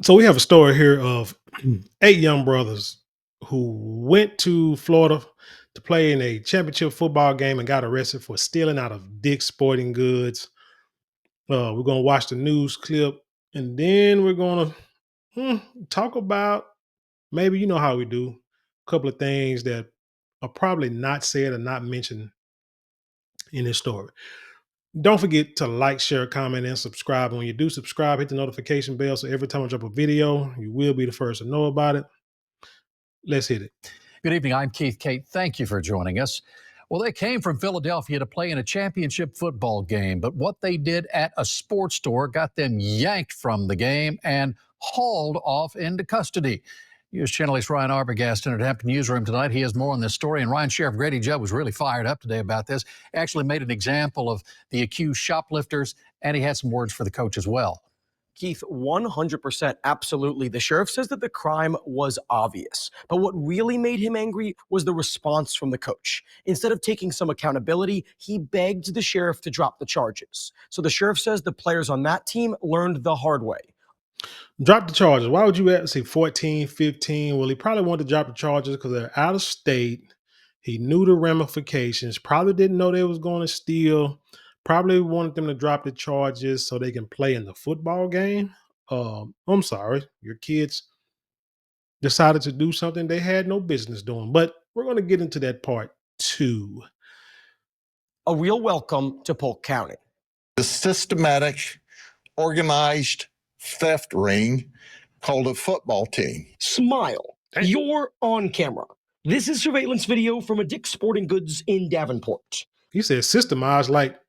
So we have a story here of eight young brothers who went to Florida to play in a championship football game and got arrested for stealing out of Dick's Sporting Goods. We're gonna watch the news clip, and then we're gonna talk about, maybe you know how we do, a couple of things that are probably not said or not mentioned in this story. Don't forget to like, share, comment, and subscribe. When you do subscribe, hit the notification bell so every time I drop a video, you will be the first to know about it. Let's hit it. Good evening. I'm Keith Kate. Thank you for joining us. Well, they came from Philadelphia to play in a championship football game, but what they did at a sports store got them yanked from the game and hauled off into custody. News Channel 8's Ryan Arbogast in at Hampton Newsroom tonight. He has more on this story. And Ryan, Sheriff Grady Judd was really fired up today about this. Actually made an example of the accused shoplifters, and he had some words for the coach as well. Keith, 100% absolutely. The sheriff says that the crime was obvious, but what really made him angry was the response from the coach. Instead of taking some accountability, he begged the sheriff to drop the charges. So the sheriff says the players on that team learned the hard way. Drop the charges. Why would you say 14, 15? Well, he probably wanted to drop the charges because they're out of state. He knew the ramifications, probably didn't know they was going to steal, probably wanted them to drop the charges so they can play in the football game. I'm sorry, your kids decided to do something they had no business doing. But we're going to get into that part too. A real welcome to Polk County. The systematic, organized theft ring called a football team. Smile. You're on camera. This is surveillance video from a Dick's Sporting Goods in Davenport. He said systemized like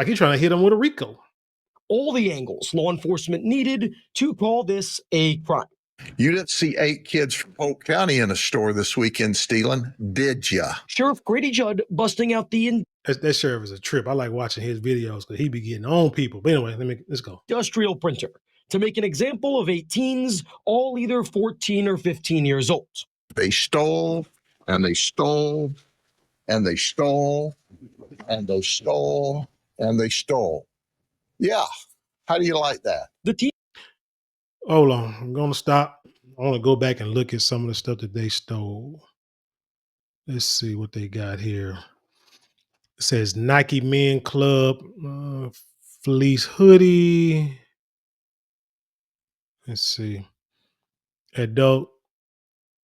he's trying to hit him with a RICO. All the angles law enforcement needed to call this a crime. You didn't see 8 kids from Polk County in a store this weekend stealing, did ya? Sheriff Grady Judd busting out the That sheriff is a trip. I like watching his videos because he be getting on people. But anyway, let's go. industrial printer to make an example of 8 teens, all either 14 or 15 years old. They stole, and they stole, and they stole, and they stole, and they stole. Yeah. How do you like that? The team. Hold on. I'm going to stop. I want to go back and look at some of the stuff that they stole. Let's see what they got here. It says Nike Men Club, fleece hoodie. Let's see. Adult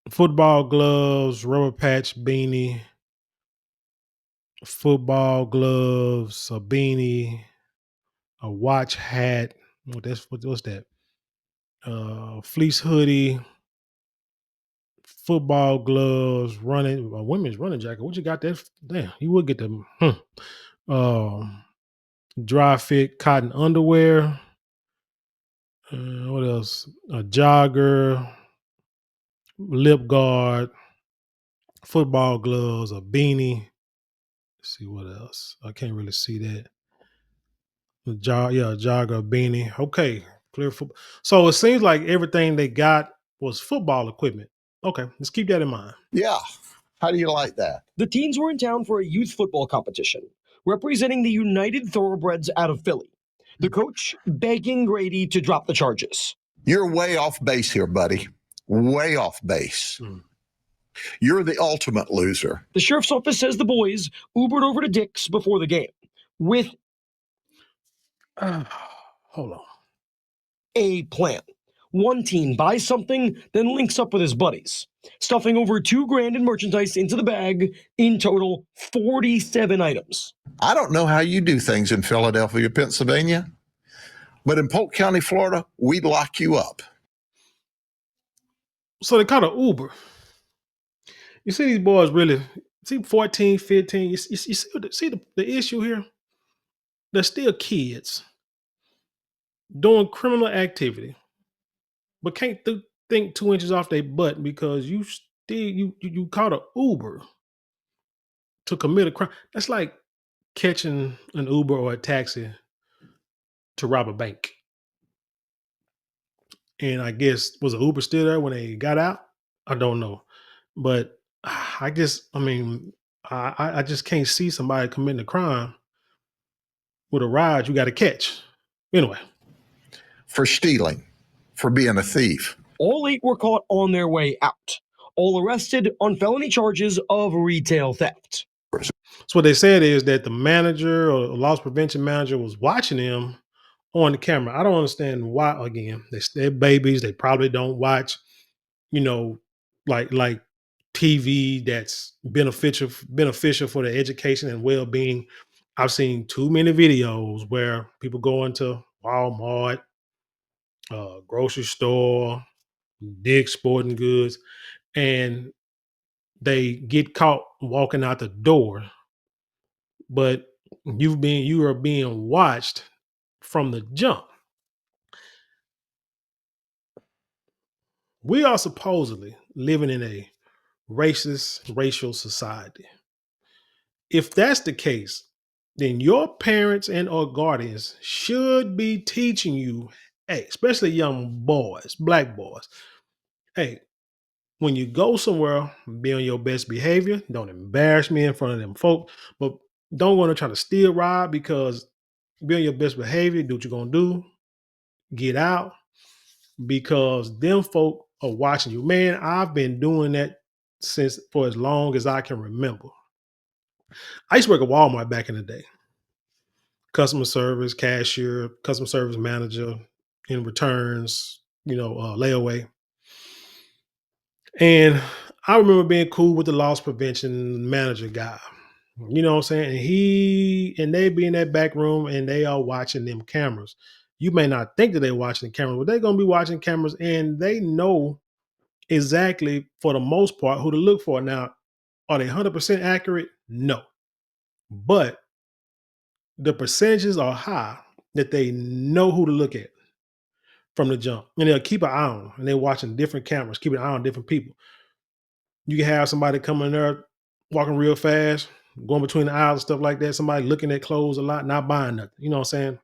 football gloves, rubber patch beanie, football gloves, a beanie, a watch hat. What's that? Fleece hoodie, football gloves, running a women's running jacket. What you got there? Damn, you would get them. Dry fit cotton underwear. What else? A jogger, lip guard, football gloves, a beanie. Let's see what else. I can't really see that. A jogger, a beanie. Okay, clear football. So it seems like everything they got was football equipment. Okay, let's keep that in mind. Yeah. How do you like that? The teens were in town for a youth football competition, representing the United Thoroughbreds out of Philly. The coach begging Grady to drop the charges. You're way off base here, buddy. Way off base. You're the ultimate loser. The sheriff's office says the boys Ubered over to Dick's before the game with hold on. a plan. One teen buys something, then links up with his buddies, stuffing over $2,000 in merchandise into the bag. In total, 47 items. I don't know how you do things in Philadelphia, Pennsylvania, but in Polk County, Florida, we'd lock you up. So they caught an Uber. You see these boys really, see 14, 15, you see the issue here? They're still kids doing criminal activity, but can't think 2 inches off their butt because you caught an Uber to commit a crime. That's like catching an Uber or a taxi to rob a bank. And I guess, was an Uber still there when they got out? I don't know. But I guess, I just can't see somebody committing a crime with a ride you got to catch. Anyway. For stealing. for being a thief. All 8 were caught on their way out, all arrested on felony charges of retail theft. So what they said is that the manager or loss prevention manager was watching them on the camera. I don't understand why. Again, they're babies. They probably don't watch, you know, like TV that's beneficial for their education and well being. I've seen too many videos where people go into Walmart, grocery store, Dick's Sporting Goods, and they get caught walking out the door, but you are being watched from the jump. We are supposedly living in a racial society. If that's the case, then your parents and or guardians should be teaching you, hey, especially young boys, black boys, hey, when you go somewhere, be on your best behavior. Don't embarrass me in front of them folk, but don't want to try to steal ride, because be on your best behavior. Do what you're gonna do. Get out, because them folk are watching you. Man, I've been doing that since for as long as I can remember. I used to work at Walmart back in the day. Customer service, cashier, customer service manager, in returns, layaway. And I remember being cool with the loss prevention manager guy. You know what I'm saying? And they be in that back room and they are watching them cameras. You may not think that they're watching the cameras, but they're gonna be watching cameras, and they know exactly, for the most part, who to look for. Now, are they 100% accurate? No. But the percentages are high that they know who to look at from the jump. And they'll keep an eye on them. And they're watching different cameras, keeping an eye on different people. You can have somebody coming there walking real fast, going between the aisles and stuff like that. Somebody looking at clothes a lot, not buying nothing. You know what I'm saying?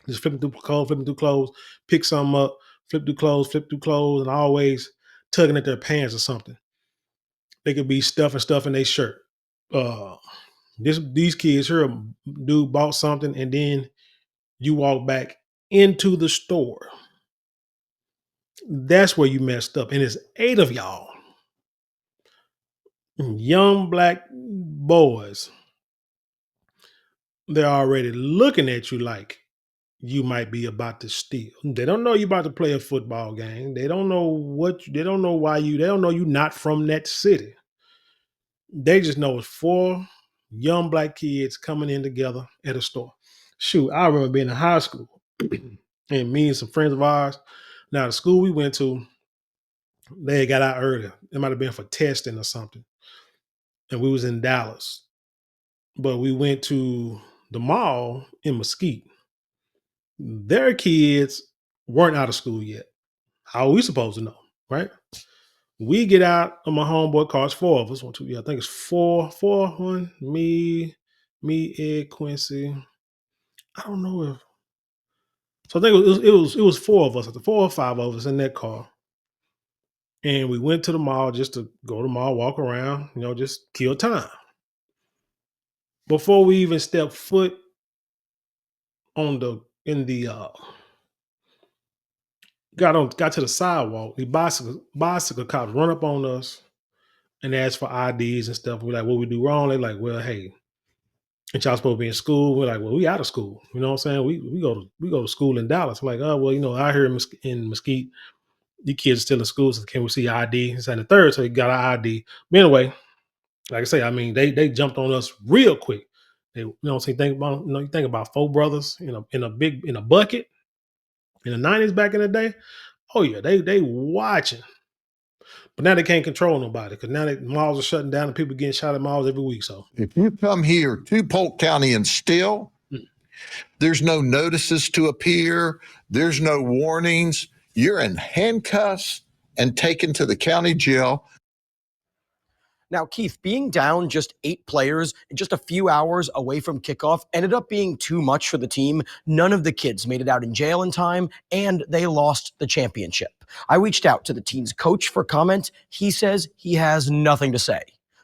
Just flipping through clothes, pick something up, flip through clothes, and always tugging at their pants or something. They could be stuffing stuff in their shirt. These kids here, dude bought something, and then you walk back into the store. That's where you messed up. And it's 8 of y'all, young black boys. They're already looking at you like you might be about to steal. They don't know you about to play a football game. They don't know they don't know why they don't know you not from that city. They just know it's 4 young black kids coming in together at a store. Shoot, I remember being in high school and me and some friends of ours. Now, the school we went to, they got out earlier. It might have been for testing or something. And we was in Dallas. But we went to the mall in Mesquite. Their kids weren't out of school yet. How are we supposed to know, right? We get out of my homeboy car. It's 4 of us. 1, 2, yeah, I think it's 4, 1, me, Ed, Quincy. I don't know if. So I think it was 4 of us, 4 or 5 of us in that car. And we went to the mall just to go to the mall, walk around, just kill time. Before we even stepped foot got to the sidewalk, the bicycle cops run up on us and ask for IDs and stuff. We're like, what we do wrong? They're like, well, hey, and y'all supposed to be in school. We're like, well, we out of school. You know what I'm saying? We go to school in Dallas. We're like, oh, well, out here in Mesquite, you kids are still in school, so can we see ID? It's in the third, so you got our ID. But anyway, like I say, I mean, they jumped on us real quick. They, you think about 4 brothers in a bucket in the 90s back in the day. Oh yeah, they watching. But now they can't control nobody, because now the malls are shutting down and people getting shot at malls every week. So If you come here to Polk County and steal, there's no notices to appear. There's no warnings. You're in handcuffs and taken to the county jail. Now, Keith, being down just 8 players in just a few hours away from kickoff ended up being too much for the team. None of the kids made it out in jail in time, and they lost the championship. I reached out to the team's coach for comment. He says he has nothing to say.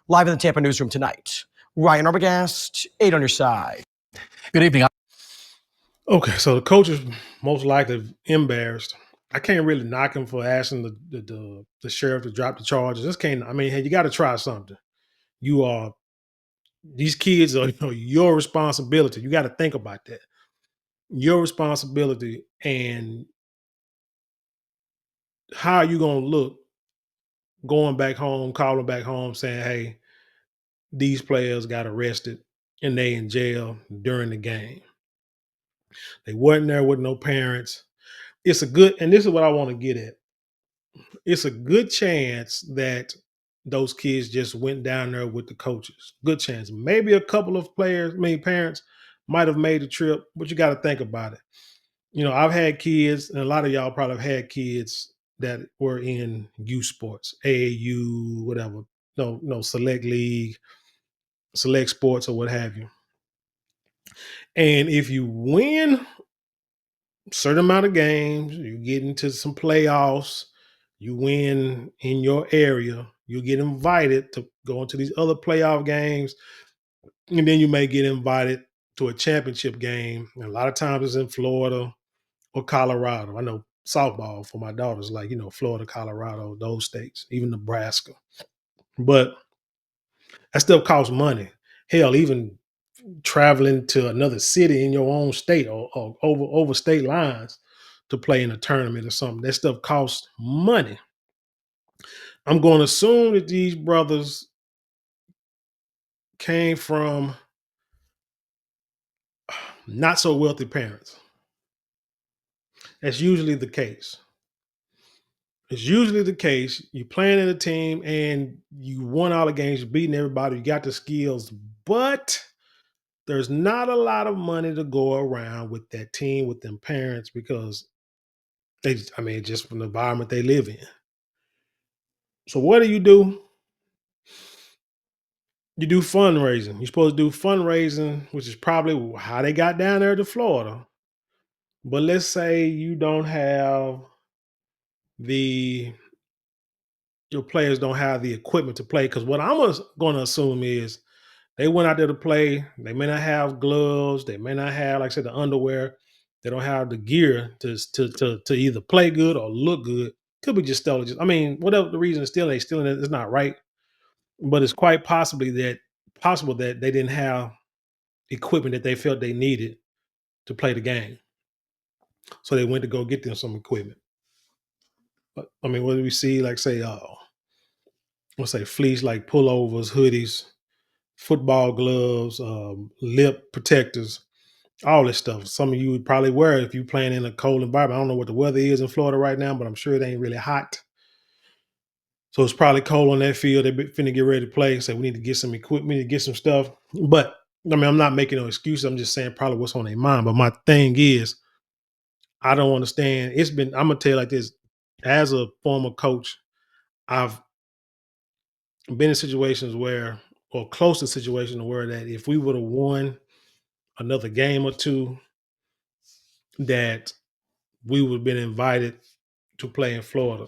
Live in the Tampa newsroom tonight, Ryan Arbogast, 8 on your side. Good evening. Okay, so the coach is most likely embarrassed. I can't really knock him for asking the sheriff to drop the charges. Just can't. I mean, hey, you got to try something. You are these kids are your responsibility. You got to think about that. Your responsibility, and how are you gonna look going back home, calling back home, saying, "Hey, these players got arrested and they in jail during the game. They wasn't there with no parents." It's a good, and this is what I want to get at. It's a good chance that those kids just went down there with the coaches. Good chance. Maybe a couple of players, maybe parents might have made the trip, but you got to think about it. I've had kids, and a lot of y'all probably have had kids that were in youth sports, AAU, whatever, no select league, select sports, or what have you. And if you win certain amount of games, you get into some playoffs, you win in your area, you get invited to go into these other playoff games, and then you may get invited to a championship game. And a lot of times it's in Florida or Colorado. I know softball for my daughters, like, Florida, Colorado, those states, even Nebraska. But that stuff costs money. Hell, even traveling to another city in your own state, or over state lines to play in a tournament or something. That stuff costs money. I'm going to assume that these brothers came from not so wealthy parents. That's usually the case. It's usually the case. You're playing in a team and you won all the games, you're beating everybody, you got the skills, but there's not a lot of money to go around with that team, with them parents, because just from the environment they live in. So what do? You do fundraising. You're supposed to do fundraising, which is probably how they got down there to Florida. But let's say you don't have the your players don't have the equipment to play. Because what I'm going to assume is they went out there to play. They may not have gloves. They may not have, like I said, the underwear. They don't have the gear to either play good or look good. Could be just stealing. Whatever the reason is stealing it is not right. But it's quite possible that they didn't have equipment that they felt they needed to play the game. So they went to go get them some equipment. But what do we see? Like, say, let's say fleece, like pullovers, hoodies, football gloves, lip protectors, all this stuff. Some of you would probably wear it if you're playing in a cold environment. I don't know what the weather is in Florida right now, but I'm sure it ain't really hot. So it's probably cold on that field. They're finna get ready to play. So we need to get some equipment, to get some stuff. But I'm not making no excuses. I'm just saying probably what's on their mind. But my thing is, I don't understand. I'm gonna tell you like this. As a former coach, I've been in situations where, or close to situations where, that if we would have won another game or two, that we would have been invited to play in Florida,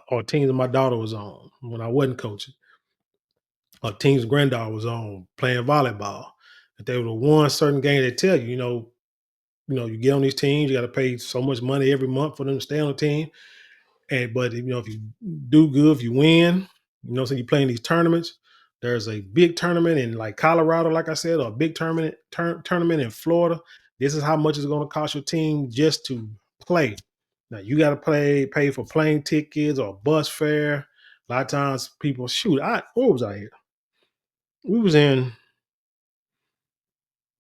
or teams that my daughter was on when I wasn't coaching, or teams granddaughter was on playing volleyball. If they would have won certain games, they tell you, you get on these teams, you got to pay so much money every month for them to stay on the team. But if you do good, if you win, so you play in these tournaments. There's a big tournament in like Colorado, like I said, or a big tournament in Florida. This is how much it's going to cost your team just to play. Now you got to pay for plane tickets or bus fare. A lot of times people where was I here? We was in,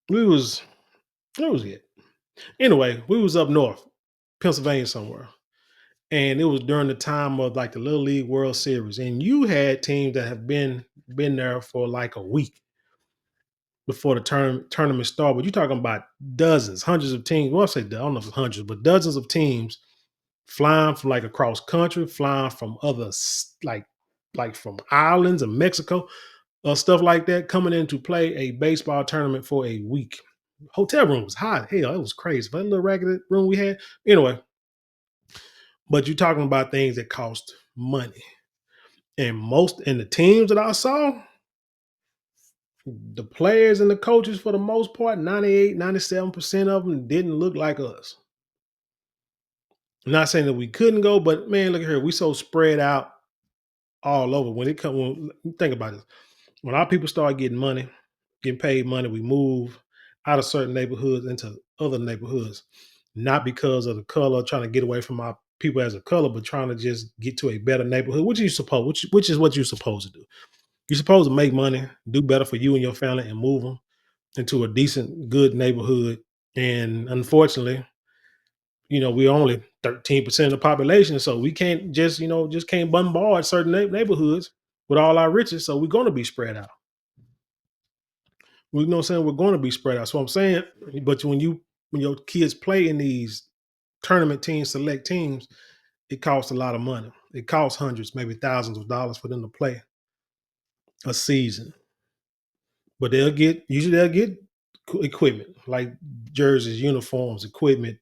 we was, where was it? Anyway, we was up north, Pennsylvania somewhere. And it was during the time of like the Little League World Series, and you had teams that have been there for like a week before the tournament started. But you're talking about dozens, hundreds of teams. Well, I say I don't know if it's hundreds, but dozens of teams flying from like across country, flying from like from islands of Mexico, stuff like that, coming in to play a baseball tournament for a week. Hotel room was hot. Hell, it was crazy. But that little ragged room we had. Anyway, but you're talking about things that cost money. And the teams that I saw, the players and the coaches, for the most part, 98, 97% of them didn't look like us. I'm not saying that we couldn't go, but man, look here, we so spread out all over. When it come, when think about this, when our people start getting money, getting paid money, we move out of certain neighborhoods into other neighborhoods, not because of the color, trying to get away from our people as a color, but trying to just get to a better neighborhood. Which is what you're supposed to do. You're supposed to make money, do better for you and your family, and move them into a decent, good neighborhood. And unfortunately, we're only 13% of the population, so we can't just can't bombard certain neighborhoods with all our riches. So we're going to be spread out. We know what I'm saying, we're going to be spread out. So I'm saying, but when your kids play in these tournament teams, select teams, it costs a lot of money. It costs hundreds, maybe thousands of dollars for them to play a season. But they'll get equipment like jerseys, uniforms, equipment,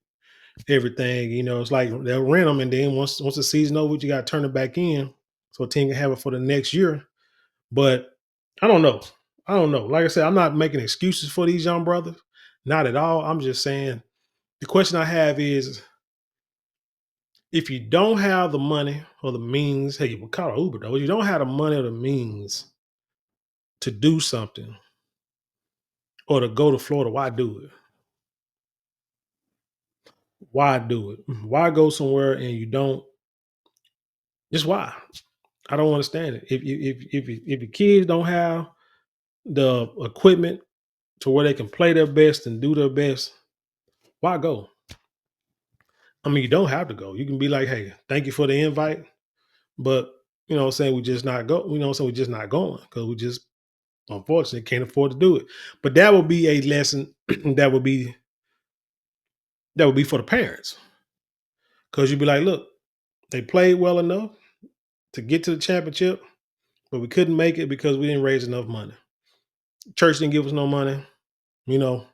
everything. It's like they'll rent them, and then once the season over, you got to turn it back in so a team can have it for the next year. But I don't know. I don't know. Like I said, I'm not making excuses for these young brothers, not at all. I'm just saying the question I have is, if you don't have the money or the means, hey, we'll call it Uber though. If you don't have the money or the means to do something or to go to Florida, why do it? Why do it? Why go somewhere and you don't? Just why? I don't understand it. If your kids don't have the equipment to where they can play their best and do their best, why go? I mean, you don't have to go. You can be like, hey, thank you for the invite, but saying we just not go. So we're just not going because we just unfortunately can't afford to do it. But that would be a lesson that would be for the parents, because you'd be like, look, they played well enough to get to the championship, but we couldn't make it because we didn't raise enough money. Church didn't give us no money. You know,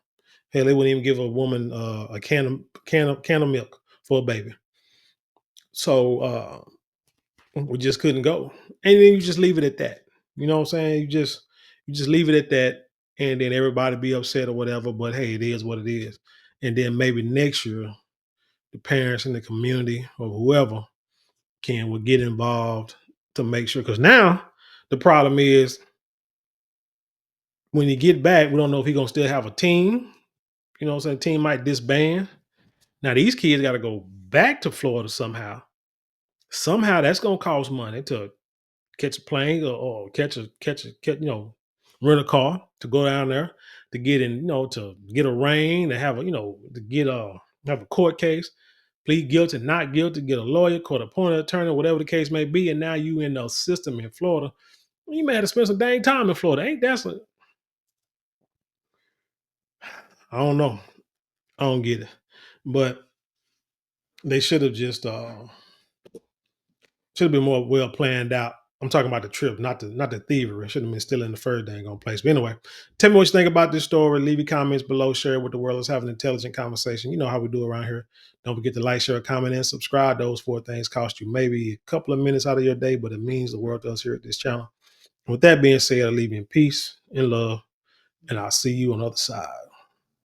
hell, they wouldn't even give a woman a can of milk for a baby. So we just couldn't go, and then you just leave it at that. You know what I'm saying? You just leave it at that, and then everybody be upset or whatever. But hey, it is what it is. And then maybe next year, the parents in the community or whoever will get involved to make sure. Because now the problem is, when you get back, we don't know if he's gonna still have a team. You know what I'm saying? Team might disband. Now these kids got to go back to Florida somehow. Somehow that's gonna cost money to catch a plane or rent a car to go down there to get in, to get a rain, to have to get have a court case, plead guilty, not guilty, get a lawyer, court appointed attorney, whatever the case may be, and now you in the system in Florida. You may have to spend some dang time in Florida. Ain't that some, I don't know. I don't get it. But they should have just should have been more well planned out. I'm talking about the trip, not the thievery. Should have been still in the first dang on place. But anyway, tell me what you think about this story. Leave your comments below. Share it with the world. Let's have an intelligent conversation. You know how we do around here. Don't forget to like, share, comment, and subscribe. Those four things cost you maybe a couple of minutes out of your day, but it means the world to us here at this channel. With that being said, I leave you in peace and love, and I'll see you on the other side.